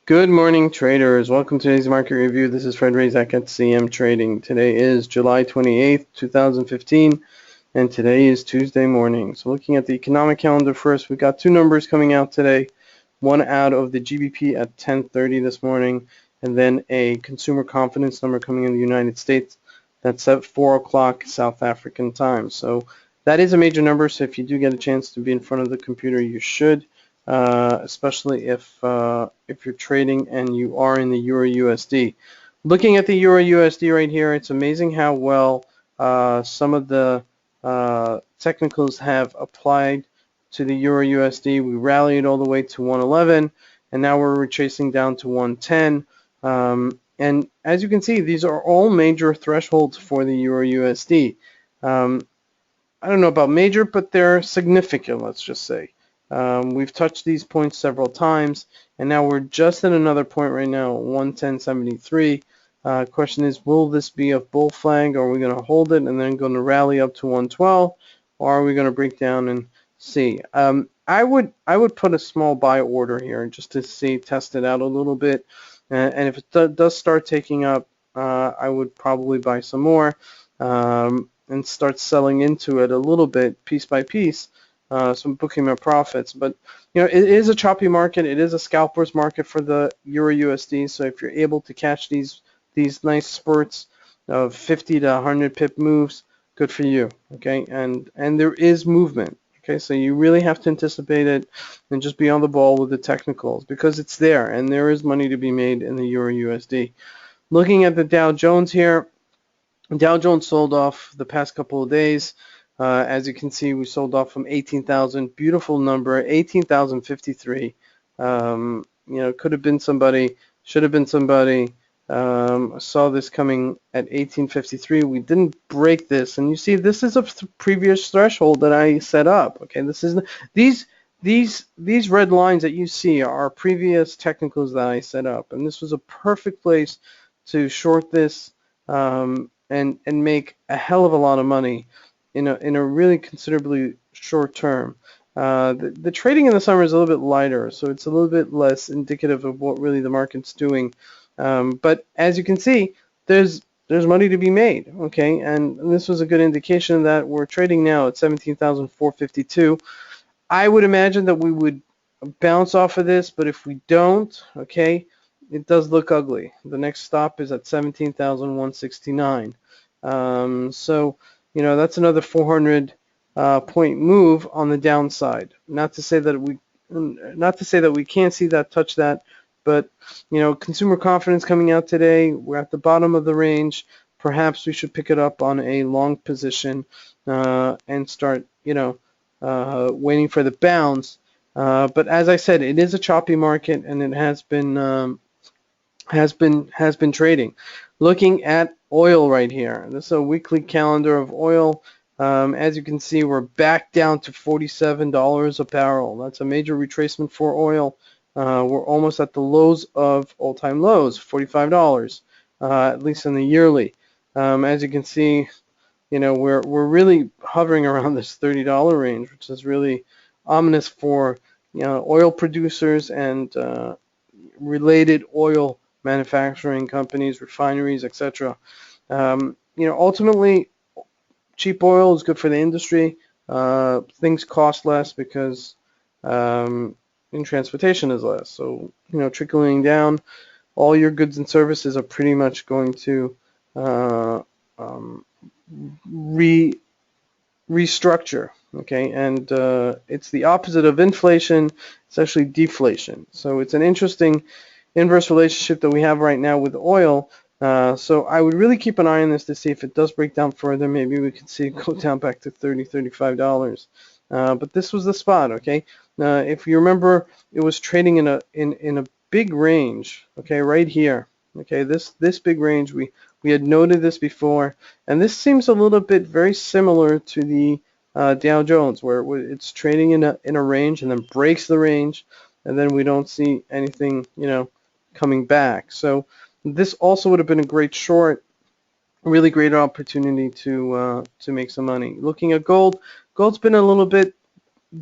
Good morning, traders. Welcome to today's market review. This is Razak at CMTrading. Today is July 28th, 2015, and today is Tuesday morning. So looking at the economic calendar first, we've got two numbers coming out today. One out of the GBP at 10:30 this morning, and then a consumer confidence number coming in the United States. That's at 4 o'clock South African time. So that is a major number, so if you do get a chance to be in front of the computer, you should. Especially if you're trading and you are in the Euro USD. Looking at the Euro USD right here, it's amazing how well some of the technicals have applied to the Euro USD. We rallied all the way to 111, and now we're retracing down to 110. And as you can see, these are all major thresholds for the Euro USD. I don't know about major, but they're significant, let's just say. We've touched these points several times, and now we're just at another point right now, 110.73. Question is, will this be a bull flag, or are we going to hold it and then going to rally up to 112, or are we going to break down and see? I would put a small buy order here just to see, test it out a little bit, and if it does start taking up, I would probably buy some more and start selling into it a little bit, piece by piece. So I'm booking my profits, but it is a choppy market. It is a scalper's market for the Euro USD. So if you're able to catch these nice spurts of 50 to 100 pip moves, good for you. Okay, and there is movement. Okay, so you really have to anticipate it and just be on the ball with the technicals because it's there and there is money to be made in the Euro USD. Looking at the Dow Jones here, Dow Jones sold off the past couple of days. As you can see, we sold off from 18,000, beautiful number, 18,053. Could have been somebody, should have been somebody. I saw this coming at 1853. We didn't break this, and you see, this is a previous threshold that I set up. Okay, this is these red lines that you see are previous technicals that I set up, and this was a perfect place to short this and make a hell of a lot of money in a really considerably short term. The trading in the summer is a little bit lighter, so it's a little bit less indicative of what really the market's doing. But as you can see, there's money to be made, okay? And this was a good indication that we're trading now at 17,452. I would imagine that we would bounce off of this, but if we don't, okay, it does look ugly. The next stop is at 17,169. So that's another 400 point move on the downside. Not to say that we can't see that, touch that, but consumer confidence coming out today. We're at the bottom of the range. Perhaps we should pick it up on a long position and start waiting for the bounce. But as I said, it is a choppy market, and it has been trading. Looking at oil right here, this is a weekly calendar of oil. As you can see, we're back down to $47 a barrel. That's a major retracement for oil. We're almost at the lows of all-time lows, $45, at least in the yearly. As you can see, we're really hovering around this $30 range, which is really ominous for oil producers and related oil manufacturing companies, refineries, etc. Ultimately, cheap oil is good for the industry. Things cost less because in transportation is less. So trickling down, all your goods and services are pretty much going to restructure. Okay, and it's the opposite of inflation. It's actually deflation. So it's an interesting inverse relationship that we have right now with oil. So I would really keep an eye on this to see if it does break down further. Maybe we could see it go down back to $30, $35. But this was the spot. Okay, if you remember, it was trading in a big range. Okay, right here. Okay, this big range, we had noted this before, and this seems a little bit very similar to the Dow Jones, where it's trading in a range and then breaks the range, and then we don't see anything coming back. So this also would have been a great short, really great opportunity to make some money. Looking at gold, gold's been a little bit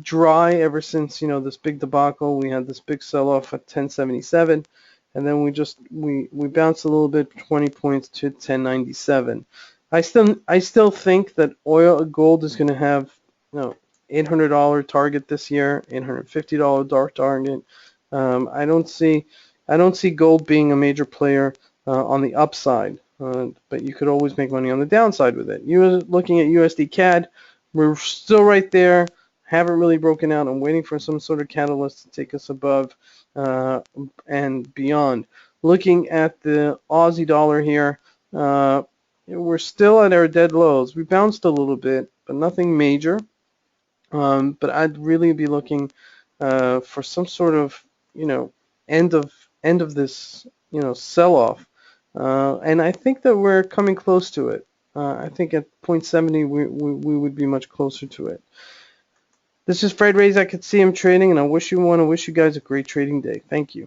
dry ever since this big debacle. We had this big sell-off at 1077. and then we bounced a little bit, 20 points to 1097. I still think that gold is going to have, $800 target this year, $850 dark target. I don't see gold being a major player on the upside, but you could always make money on the downside with it. You looking at USD CAD, we're still right there. Haven't really broken out. I'm waiting for some sort of catalyst to take us above and beyond. Looking at the Aussie dollar here, we're still at our dead lows. We bounced a little bit, but nothing major. But I'd really be looking for some sort of, end of this, sell-off. And I think that we're coming close to it. I think at 0.70 we would be much closer to it. This is Fred Razak at CM Trading, and I wish you guys a great trading day. Thank you.